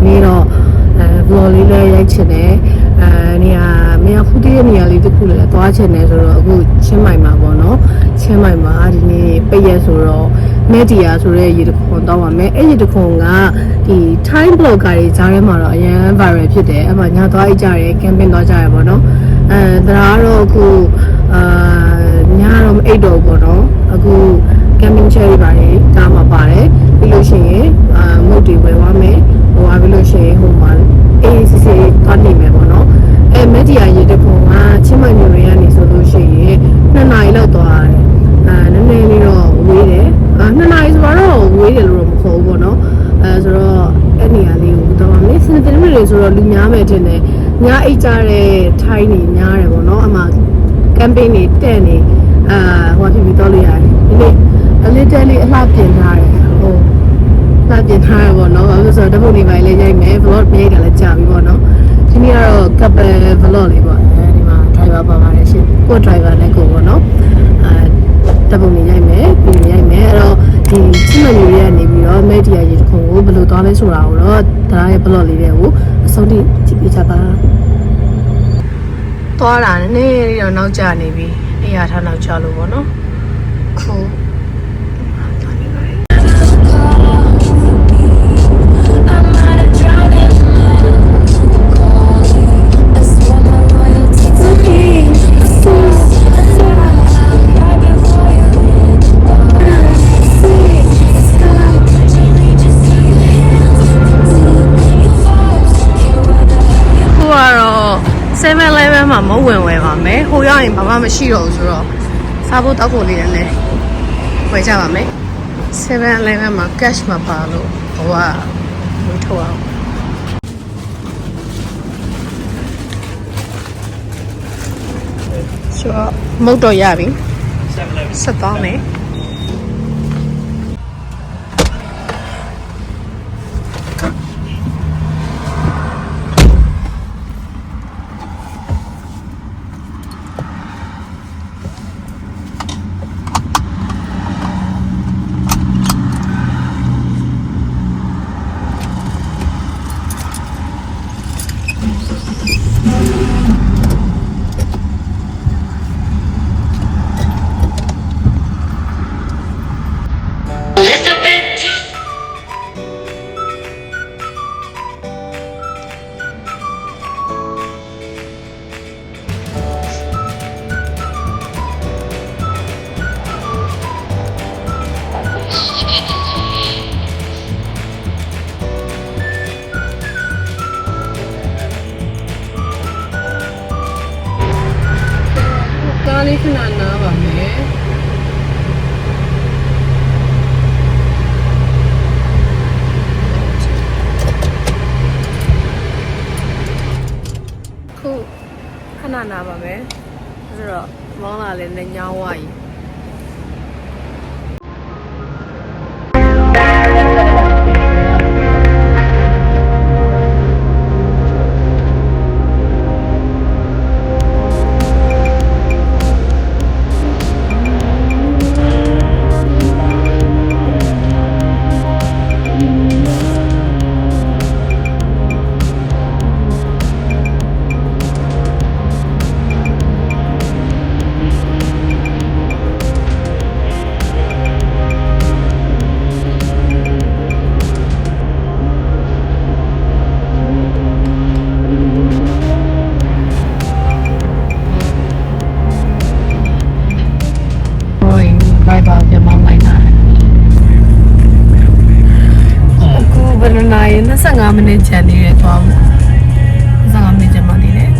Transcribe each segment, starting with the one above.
နေ့တော့vlog လေးလည်းရိုက်ချင်တယ်နေရာမင်းခုတည်းရဲ့နေရာလေးတစ်ခုလည်းသွားချင်တယ်ဆိုတော့အခုချင်းမိုင်မှာပေါ့နော်ချင်းမိုင်မှာဒီနေ့ပိတ်ရက်ဆိုတော့မဲဒီယာဆိုတဲ့ရေတခွန်တော့ပါမယ်အဲ့ရေတခွန်ကဒီ time blogger တွေကြားထဲမှာတော့အရင် viral ဖြစ်တယ်အဲ့မှာညသွားအိတ်ကြတယ် camping သွားကြရပေါ့နော်ဒါကတော့အခုညတော့မအိတ်တော့ပေါ့နော်အခု camping chair တွေပါတယ်ကားမှာပါတယ်ပြီးလို့ရှိရင်မုတ်တွေဝယ်သွားမယ်ဟိုပြီးလို့ရှိရင်ဟိုမှာအေးစစ်စစ်သွားနေမယ်ပေါ့နော်မဲဒီယာရေတခွန်ကချင်းမိုင်မြို့ရကနေဆိုလို့ရှိရင်2 နာရီလောက်သွားရတယ်နည်းနည်းလေးတော့ဝေးတယ်2 နာရီဆိုတော့ဝေးတယ်လို့တော့မခေါ်ဘူးပေါ့နော်ဆိုတော့အဲ့နေရာလေးကိုတော့မင်းစနေတနင်္ဂနွေတွေဆိုတော့လူများမယ်တင်တယ်ညအိတ်ကြတဲ့ထိုင်းနေများတယ်ပေါ့နော်အမှ camping တွေတက်နေဟိုဖြစ်ပြီးတော့လို့ရတယ်ဒီနေ့အလေးတဲလေးအလှပြင်ထားတယ်ဟိုလှပြင်ထားရပေါ့နော်ဘာလို့ဆိုတော့တပုတ်နေပိုင်းလေးရိုက်မယ် vlog ရိုက်တာလည်းကြာပြီပေါ့နော်ဒီနေ့ကတော့ couple vlog လေးပေါ့ဒီမှာ driver ပါပါတယ်ရှင်ကို driver နဲ့ကိုပေါ့နော်တပုတ်နေရိုက်မယ်ပြီးရိုက်မယ်အဲ့တော့ဒီချင်းမမျိုးရဲ့နေပြီးတော့မဲဒီယာရေတခုံကိုဘယ်လိုသွားလဲဆိုတာကိုတော့ဒါရဲ့ vlog လေးတွေကိုအဆုံးထိကြည့်ပြကြပါသွားတာနည်းနည်းတော့နောက်ကျနေပြီနေရာထားနောက်ကျလို့ပေါ့နော်ခု7-Eleven မှာမဝင်ဝယ်ပါမယ်ဟိုရောက်ရင်ဘာမှမရှိတော့ဘူးဆိုတော့စားဖို့တောက်ဖို့လေးလည်းဝယ်ကြပါမယ် 7-Eleven မှာ cash မှာပါလို့ဟိုကဝယ်ထုတ်အောင်ဆိုတော့မုတ်တော့ရပြီဆက်သွားမယ်ကားလေးခဏနားပါမယ်ခုခဏနားပါမယ်ဆိုတော့မောင်းလာလဲနဲ့ညောင်းဝါကြီး25 မိနစ်ကျန်နေတယ်သွားဖို့25 မိနစ်ကျန်မှနေတယ်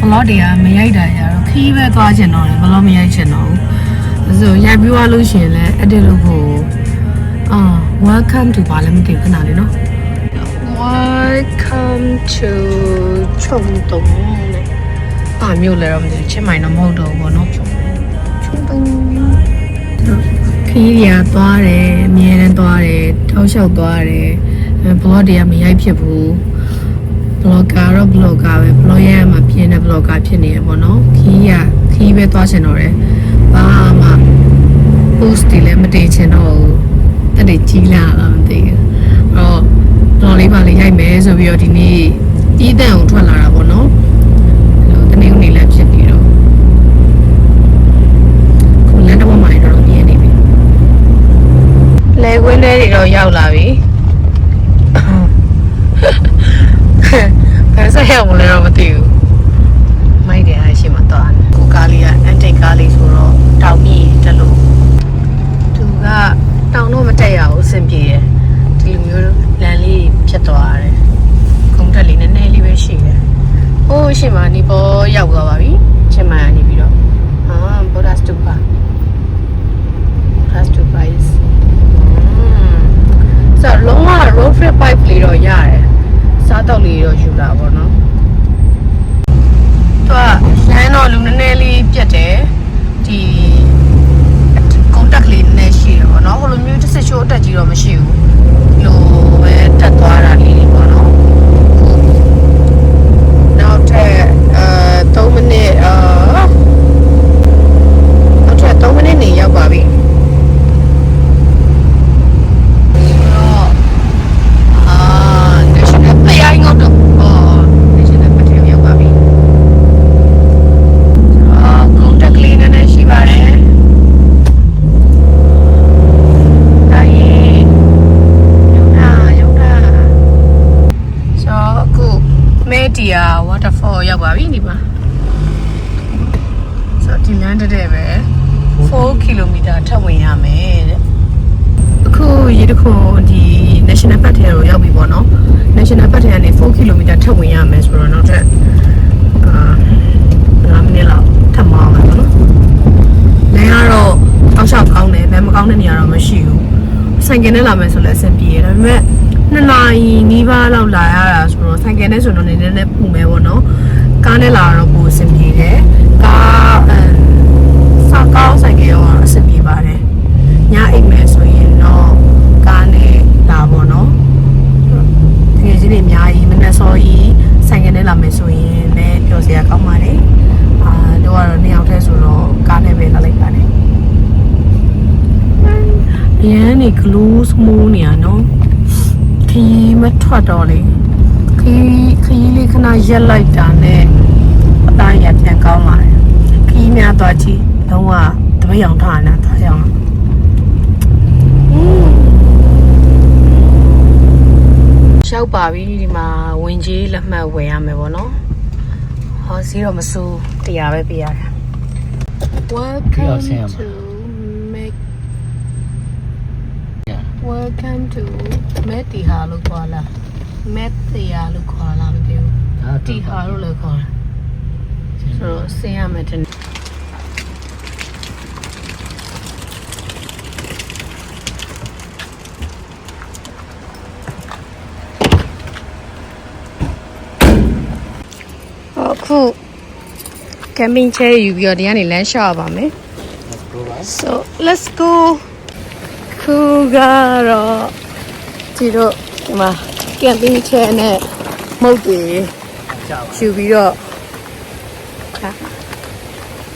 vlog တွေကမရိုက်တာကြတော့ခီးပဲသွားချင်တော့တယ် vlog မရိုက်ချင်တော့ဘူးဆိုရိုက်ပြီးသွားလို့ရှိရင်လည်း edit လုပ်ဖို့welcome to ဘာလည်းမသိခဏလေးနော် welcome to ချုံတုံနဲ့မြို့လည်းတော့မသိချင်းမိုင်တော့မဟုတ်တော့ဘူးပေါ့နော်ချုံတုံခီးရသွားတယ်အမြဲတမ်းသွားတယ်ထောက်လျှောက်သွားတယ်vlog တွေကမရိုက်ဖြစ်ဘူး blogger တော့ blogger ပဲ blog ရမှာပြင်းတဲ့ blogger ဖြစ်နေရပေါ့နော်ခီးပဲသွားချင်တော့တယ်ဘာမှ post တွေလည်းမတင်ချင်တော့ဘူးတက်တွေကြီးလာတာမသိဘူးအဲ့တော့ vlog လေးပါလေးရိုက်မယ်ဆိုပြီးတော့ဒီနေ့တီးတန့်ကိုထွက်လာတာပေါ့နော်တနေ့ကနေလည်းဖြစ်ပြီးတော့ခုလမ်းတော့မှတော့ပြင်းနေပြီလဲခွေးလဲတွေတော့ရောက်လာပြီဘယ်ဆက်ရောက်မလဲတော့မသိဘူးမိုက်တယ်အားရှိမှတော့ကိုကားလေးကအန်တိတ်ကားလေးဆိုတော့တောင်မြင့်တက်လို့သူကတောင်တော့မတက်ရဘူးအဆင်ပြေတယ်ဒီလိုမျိုးလမ်းလေးဖြစ်သွားတယ်ခုံတက်လေးနည်းနည်းလေးပဲရှိတယ်ဟိုးရှိမှနီပေါ်ရောက်သွားပါပြီချင်းမှနေပြီးတော့ဘောဒါစတူပါis ဆိုတော့လုံးဝ road trip bike လေးတော့ရတယ်စားတော့လေးတော့ယူတာပေါ့နော်သူကလမ်းတော့လူနည်းနည်းလေးပြတ်တယ်ဒီကွန်တက်ကလေးနည်းနည်းရှိတယ်ပေါ့နော်ဟိုလိုမျိုးတစ်စစ်ချိုးအတက်ကြီးတော့မရှိဘူးလိုပဲတက်သွားတာလေးပေါ့နော်နောက်ထပ်3မိနစ်နောက်ထပ်3မိနစ်နေရောက်ပါပြီwaterfall ရောက်ပါပြီဒီမှာဆိုတော့ဒီလမ်းတဲ့ပဲ4 km ထပ်ဝင်ရမယ်တဲ့အခုရေတခုဒီ national park ထဲကိုရောက်ပြီပေါ့နော် national park ထဲကနေ4 km ထပ်ဝင်ရမယ်ဆိုတော့နောက်ထပ်9မိနစ်လောက်ထပ်မောင်းမယ်ပေါ့နော်လမ်းကတော့အောက်လျှောက်ကောင်းတယ်လမ်းမကောင်းတဲ့နေရာတော့မရှိဘူးဆိုင်ကယ်နဲ့လာမယ်ဆိုလည်းအဆင်ပြေတယ်ဒါပေမဲ့2 နာရီနီးပါးလောက်လာရတာဆိုတော့ဆိုင်ကယ်နဲ့ဆိုတော့နည်းနည်းပူမယ်ပေါ့နော်ကားနဲ့လာတော့ပိုအဆင်ပြေတယ်ကားစားကောင်းဆိုင်ကယ်ရောအဆင်ပြေပါတယ်ညအိမ်မယ်ဆိုရင်တော့ကားနဲ့လာပေါ့နော်ဒီကြီးတွေအများကြီးမနေ့စောကြီးဆိုင်ကယ်နဲ့လာမယ်ဆိုရင်လည်းပျော်စရာကောင်းပါတယ်တို့ကတော့2ယောက်တည်းဆိုတော့ကားနဲ့ပဲလာလိုက်ပါတယ်ရန်နေ close မိုးနေရနော်ခီးမထွက်တော့လေခီးလေးခဏရက်လိုက်တာနဲ့အသားရပြန်ကောင်းလာတယ်ခီးများသွားကြည့်လုံးဝတပိတ်အောင်ထားနေတာထားရအောင်ရောက်ပါပြီဒီမှာဝင်ကြီးလက်မှတ်ဝယ်ရမယ်ပေါ့နော်ဟောစီတော့မစိုးတရားပဲပြရတယ် Welcome to Welcome to Metiha လို့ခေါ်လား Metiha လို့ခေါ်လားမသိဘူးတီဟာလို့လည်းခေါ်တယ်ဆိုတော့ဆင်းရမယ်တဲ့အခု camping chair ယူပြီးတော့ဒီကနေလမ်းလျှောက်ပါမယ် So let's goခုကတော့ဒီတော့ဒီမှာ camping chair နဲ့မုတ်တွေယူပြီးတော့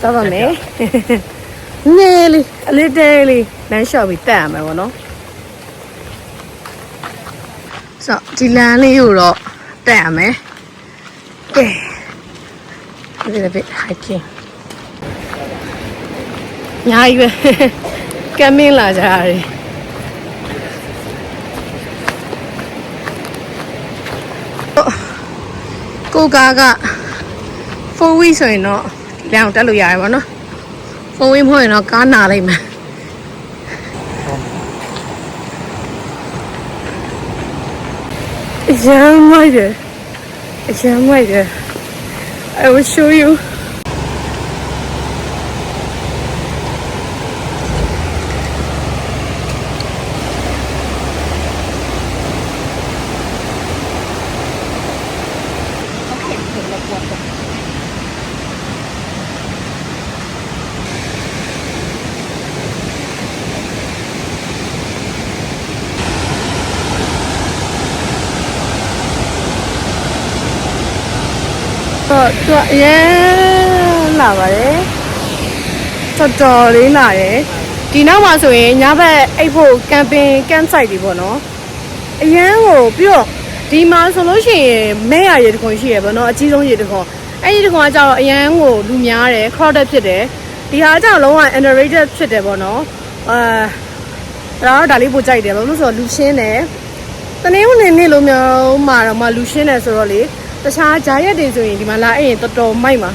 တော့ပါမယ်နည်းလေးအလေးတဲလေးလမ်းလျှောက်ပြီးတက်ရမယ်ပေါ့နော်ဆိုတော့ဒီလမ်းလေးကိုတော့တက်ရမယ်ကဲ a little bit hiking ညာကြီးပဲကမ်းမင်းလာကြရတယ်ကိုကားက4 week ဆိုရင်တော့လမ်းတက်လို့ရတယ်ပေါ့နော်4 week မဟုတ်ရင်တော့ကားနာလိုက်မယ်အရင်မိုက်တယ် I will show youတော့ရဲလာပါတယ်တော်တော်လေးလာတယ်ဒီနောက်မှာဆိုရင်ညဘက်အိပ်ဖို့ camping camp site တွေပေါ့နော်အရန်ကိုပြီးတော့ ဒီမှာဆိုလို့ရှိရင်မဲရရေတခွန်ရှိရပါတော့အကြီးဆုံးရေတခွန်အဲ့ဒီတခွန်ကကြောက်အရန်ကိုလူများတယ် crowded ဖြစ်တယ်ဒီဟာကြောက်လုံးဝ underrated ဖြစ်တယ်ပေါ့နော်ဒါလေးပိုကြိုက်တယ်ဘာလို့ဆိုတော့လူရှင်းတယ်တနေ့နေ့လုံးများမှာတော့မှလူရှင်းတယ်ဆိုတော့လေတခြားဂျာရက်တွေဆိုရင်ဒီမှာလာအဲ့ရင်တော်တော်မိုက်မှာ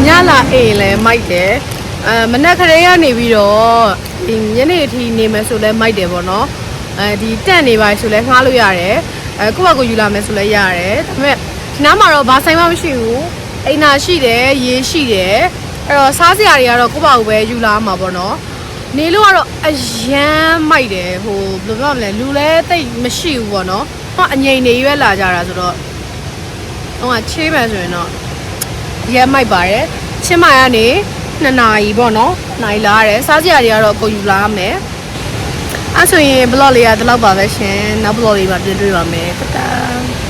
ညလာအိမ်လဲမိုက်တယ်မနက်ခရေကနေပြီးတော့ဒီညနေအထိနေမယ်ဆိုလဲမိုက်တယ်ပေါ့နော်ဒီတက်နေပါဆိုလဲငှားလို့ရတယ်ကိုယ့်ဘက်ကိုယူလာမယ်ဆိုလဲရတယ်ဒါပေမဲ့ဒီနားမှာတော့ဘာဆိုင်မှမရှိဘူးအိမ်သာရှိတယ်ရေရှိတယ်အဲ့တော့စားစရာတွေကတော့ကိုယ့်ဘက်ကိုပဲယူလာမှာပေါ့နော်နေလို့ကတော့အရန်မိုက်တယ်ဟိုဘယ်လိုပြောမလဲလူလဲတိတ်မရှိဘူးပေါ့နော်အငိမ့်နေရွက်လာကြတာဆိုတော့ဟိုကချေးမယ်ဆိုရင်တော့ရဲမိုက်ပါတယ်ချင်းမာကနေ2နာရီပေါ့နော်နိုင်လာရတယ်စားစရာတွေကတော့ကိုယူလာမယ်အဲ့ဆိုရင် vlog လေးကဒီလောက်ပါပဲရှင်နောက် vlog လေးမှာပြန်တွေ့ပါမယ်တတား